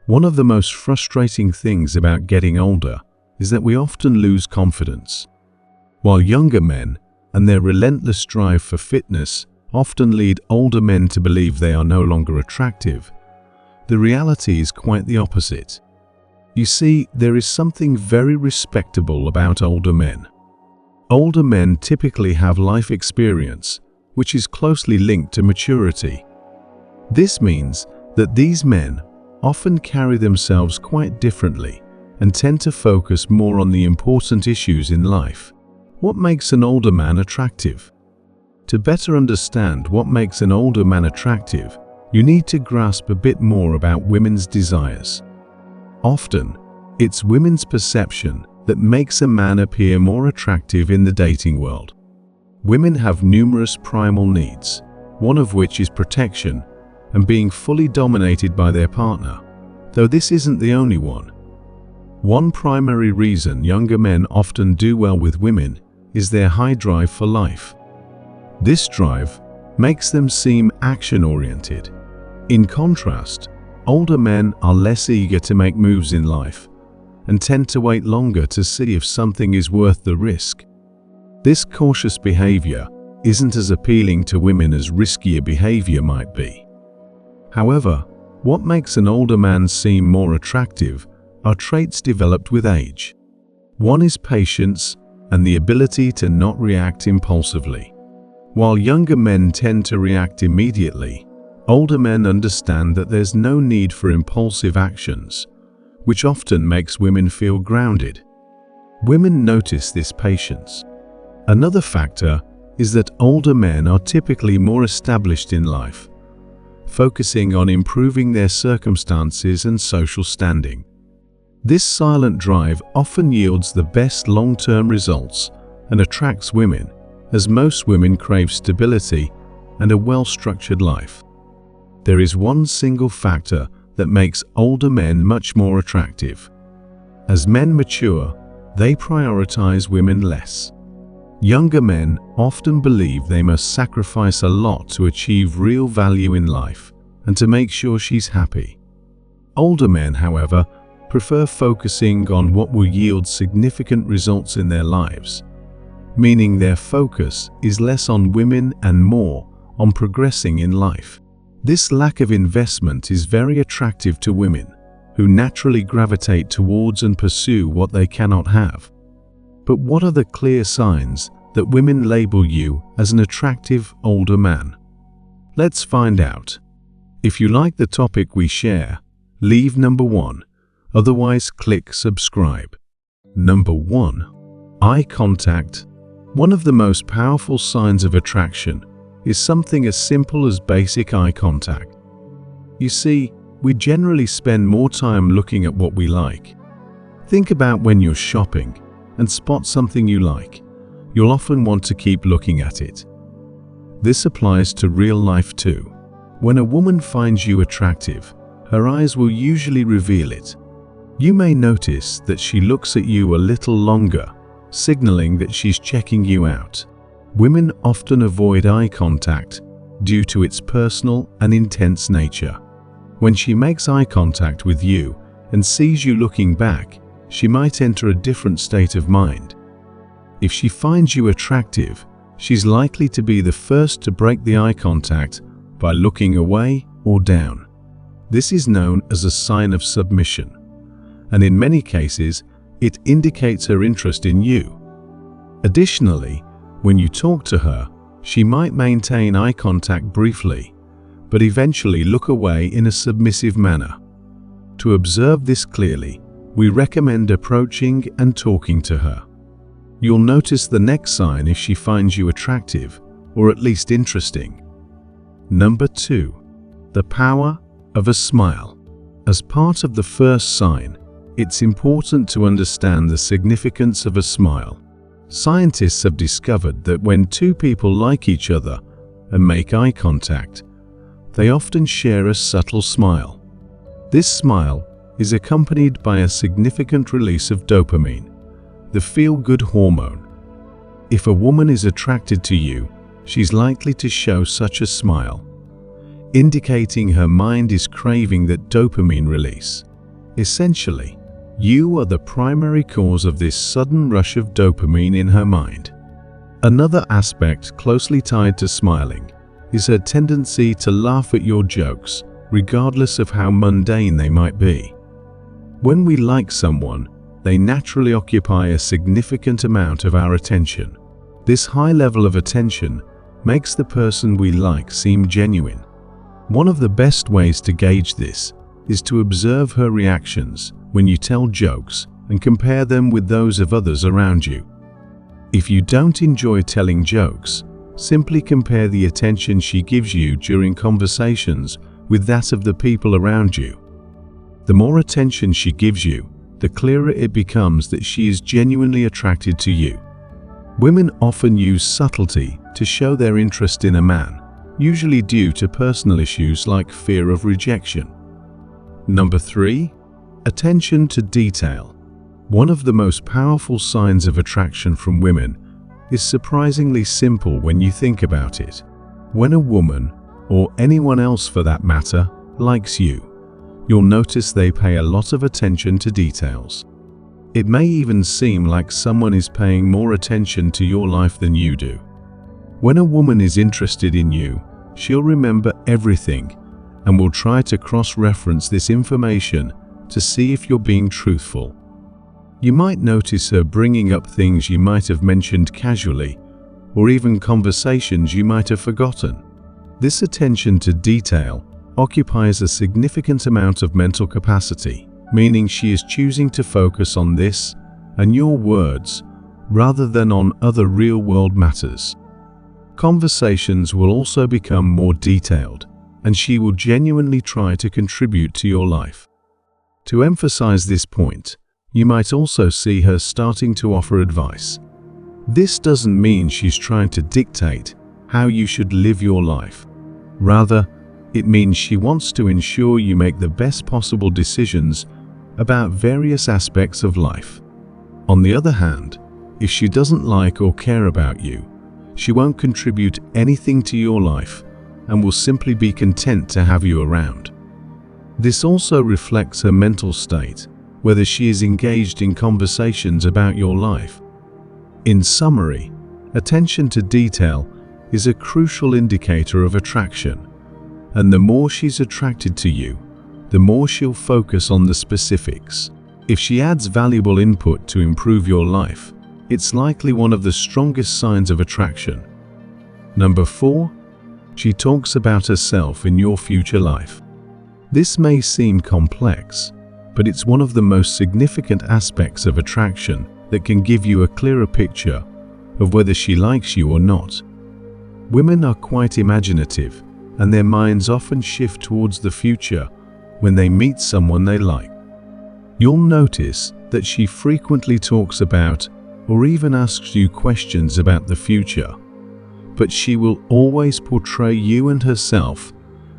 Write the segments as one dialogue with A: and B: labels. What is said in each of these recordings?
A: One of the most frustrating things about getting older is that we often lose confidence. While younger men and their relentless drive for fitness often lead older men to believe they are no longer attractive, the reality is quite the opposite. You see, there is something very respectable about older men. Older men typically have life experience, which is closely linked to maturity. This means that these men often carry themselves quite differently and tend to focus more on the important issues in life. What makes an older man attractive? To better understand what makes an older man attractive, you need to grasp a bit more about women's desires. Often, it's women's perception that makes a man appear more attractive in the dating world. Women have numerous primal needs, one of which is protection and being fully dominated by their partner, though this isn't the only one. One primary reason younger men often do well with women is their high drive for life. This drive makes them seem action-oriented. In contrast, older men are less eager to make moves in life and tend to wait longer to see if something is worth the risk. This cautious behavior isn't as appealing to women as riskier behavior might be. However, what makes an older man seem more attractive are traits developed with age. One is patience and the ability to not react impulsively. While younger men tend to react immediately, older men understand that there's no need for impulsive actions, which often makes women feel grounded. Women notice this patience. Another factor is that older men are typically more established in life, focusing on improving their circumstances and social standing. This silent drive often yields the best long-term results and attracts women, as most women crave stability and a well-structured life. There is one single factor that makes older men much more attractive. As men mature, they prioritize women less. Younger men often believe they must sacrifice a lot to achieve real value in life and to make sure she's happy. Older men, however, prefer focusing on what will yield significant results in their lives, meaning their focus is less on women and more on progressing in life. This lack of investment is very attractive to women, who naturally gravitate towards and pursue what they cannot have. But what are the clear signs that women label you as an attractive older man? Let's find out. If you like the topic we share, leave number 1. Otherwise, click subscribe. Number 1. Eye contact. One of the most powerful signs of attraction is something as simple as basic eye contact. You see, we generally spend more time looking at what we like. Think about when you're shopping and spot something you like. You'll often want to keep looking at it. This applies to real life too. When a woman finds you attractive, her eyes will usually reveal it. You may notice that she looks at you a little longer, signaling that she's checking you out. Women often avoid eye contact due to its personal and intense nature. When she makes eye contact with you and sees you looking back, she might enter a different state of mind. If she finds you attractive, she's likely to be the first to break the eye contact by looking away or down. This is known as a sign of submission, and in many cases, it indicates her interest in you. Additionally, when you talk to her, she might maintain eye contact briefly, but eventually look away in a submissive manner. To observe this clearly, we recommend approaching and talking to her. You'll notice the next sign if she finds you attractive, or at least interesting. Number 2. The power of a smile. As part of the first sign, it's important to understand the significance of a smile. Scientists have discovered that when two people like each other and make eye contact, they often share a subtle smile. This smile is accompanied by a significant release of dopamine, the feel-good hormone. If a woman is attracted to you, she's likely to show such a smile, indicating her mind is craving that dopamine release. Essentially, you are the primary cause of this sudden rush of dopamine in her mind. Another aspect closely tied to smiling is her tendency to laugh at your jokes, regardless of how mundane they might be. When we like someone, they naturally occupy a significant amount of our attention. This high level of attention makes the person we like seem genuine. One of the best ways to gauge this is to observe her reactions when you tell jokes and compare them with those of others around you. If you don't enjoy telling jokes, simply compare the attention she gives you during conversations with that of the people around you. The more attention she gives you, the clearer it becomes that she is genuinely attracted to you. Women often use subtlety to show their interest in a man, usually due to personal issues like fear of rejection. Number 3. Attention to detail. One of the most powerful signs of attraction from women is surprisingly simple when you think about it. When a woman, or anyone else for that matter, likes you, you'll notice they pay a lot of attention to details. It may even seem like someone is paying more attention to your life than you do. When a woman is interested in you, she'll remember everything and will try to cross-reference this information to see if you're being truthful. You might notice her bringing up things you might have mentioned casually, or even conversations you might have forgotten. This attention to detail occupies a significant amount of mental capacity, meaning she is choosing to focus on this and your words rather than on other real-world matters. Conversations will also become more detailed, and she will genuinely try to contribute to your life. To emphasize this point, you might also see her starting to offer advice. This doesn't mean she's trying to dictate how you should live your life. Rather, it means she wants to ensure you make the best possible decisions about various aspects of life. On the other hand, if she doesn't like or care about you, she won't contribute anything to your life and will simply be content to have you around. This also reflects her mental state, whether she is engaged in conversations about your life. In summary, attention to detail is a crucial indicator of attraction, and the more she's attracted to you, the more she'll focus on the specifics. If she adds valuable input to improve your life, it's likely one of the strongest signs of attraction. Number 4. She talks about herself in your future life. This may seem complex, but it's one of the most significant aspects of attraction that can give you a clearer picture of whether she likes you or not. Women are quite imaginative, and their minds often shift towards the future when they meet someone they like. You'll notice that she frequently talks about or even asks you questions about the future, but she will always portray you and herself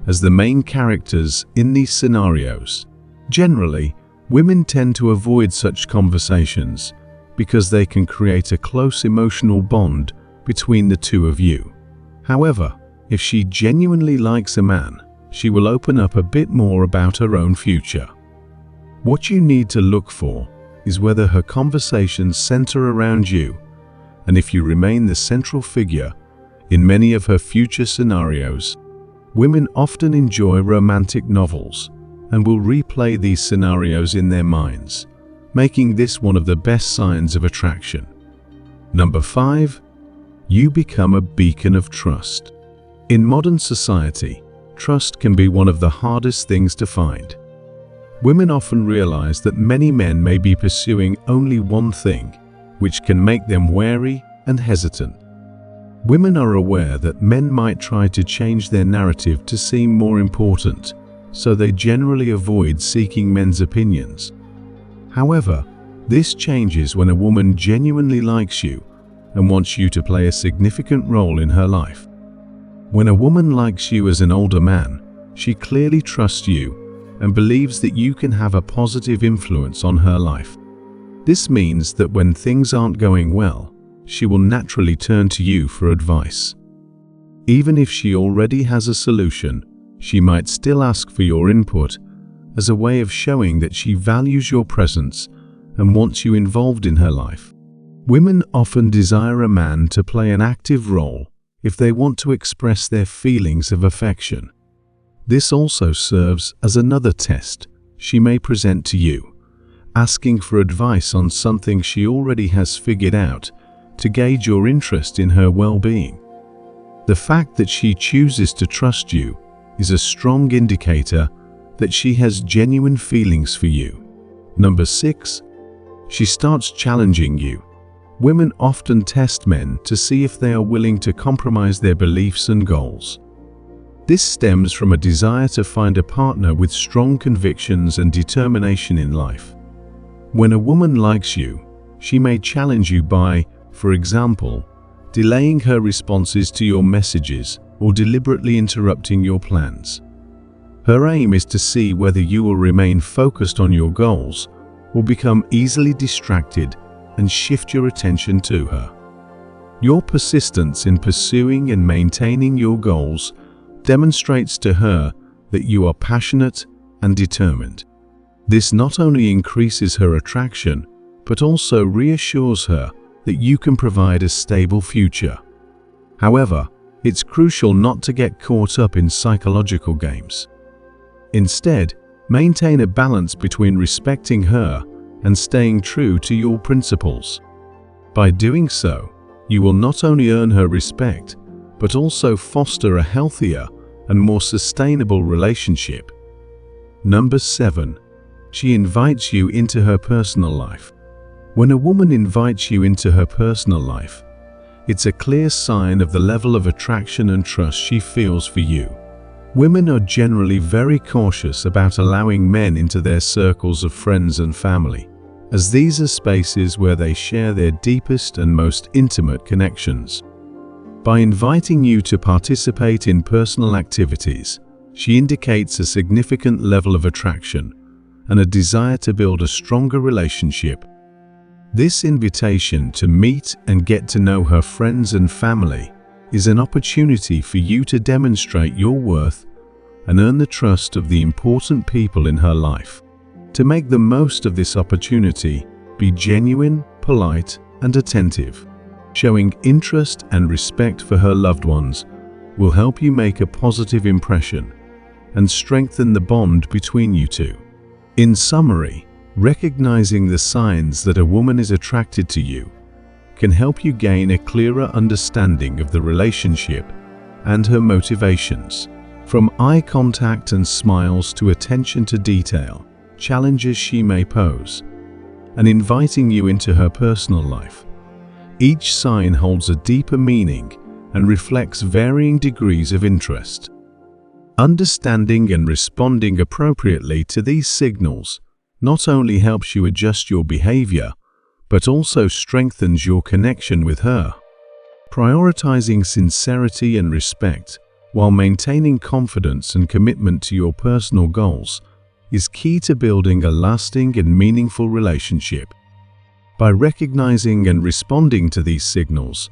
A: as the main characters in these scenarios. Generally, women tend to avoid such conversations because they can create a close emotional bond between the two of you. However, if she genuinely likes a man, she will open up a bit more about her own future. What you need to look for is whether her conversations center around you, and if you remain the central figure in many of her future scenarios. Women often enjoy romantic novels and will replay these scenarios in their minds, making this one of the best signs of attraction. Number 5. You become a beacon of trust. In modern society, trust can be one of the hardest things to find. Women often realize that many men may be pursuing only one thing, which can make them wary and hesitant. Women are aware that men might try to change their narrative to seem more important, so they generally avoid seeking men's opinions. However, this changes when a woman genuinely likes you and wants you to play a significant role in her life. When a woman likes you as an older man, she clearly trusts you and believes that you can have a positive influence on her life. This means that when things aren't going well, she will naturally turn to you for advice. Even if she already has a solution, she might still ask for your input as a way of showing that she values your presence and wants you involved in her life. Women often desire a man to play an active role if they want to express their feelings of affection. This also serves as another test she may present to you, asking for advice on something she already has figured out to gauge your interest in her well-being. The fact that she chooses to trust you is a strong indicator that she has genuine feelings for you. Number 6. She starts challenging you. Women often test men to see if they are willing to compromise their beliefs and goals. This stems from a desire to find a partner with strong convictions and determination in life. When a woman likes you, she may challenge you by, for example, delaying her responses to your messages or deliberately interrupting your plans. Her aim is to see whether you will remain focused on your goals or become easily distracted and shift your attention to her. Your persistence in pursuing and maintaining your goals demonstrates to her that you are passionate and determined. This not only increases her attraction, but also reassures her that you can provide a stable future. However, it's crucial not to get caught up in psychological games. Instead, maintain a balance between respecting her and staying true to your principles. By doing so, you will not only earn her respect, but also foster a healthier and more sustainable relationship. Number 7. She invites you into her personal life. When a woman invites you into her personal life, it's a clear sign of the level of attraction and trust she feels for you. Women are generally very cautious about allowing men into their circles of friends and family, as these are spaces where they share their deepest and most intimate connections. By inviting you to participate in personal activities, she indicates a significant level of attraction and a desire to build a stronger relationship. This invitation to meet and get to know her friends and family is an opportunity for you to demonstrate your worth and earn the trust of the important people in her life. To make the most of this opportunity, be genuine, polite, and attentive. Showing interest and respect for her loved ones will help you make a positive impression and strengthen the bond between you two. In summary, recognizing the signs that a woman is attracted to you can help you gain a clearer understanding of the relationship and her motivations. From eye contact and smiles to attention to detail, challenges she may pose, and inviting you into her personal life. Each sign holds a deeper meaning and reflects varying degrees of interest. Understanding and responding appropriately to these signals not only helps you adjust your behavior, but also strengthens your connection with her. Prioritizing sincerity and respect while maintaining confidence and commitment to your personal goals is key to building a lasting and meaningful relationship. By recognizing and responding to these signals,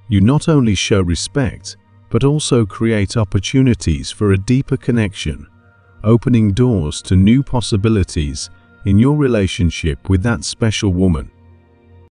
A: you not only show respect, but also create opportunities for a deeper connection, opening doors to new possibilities in your relationship with that special woman.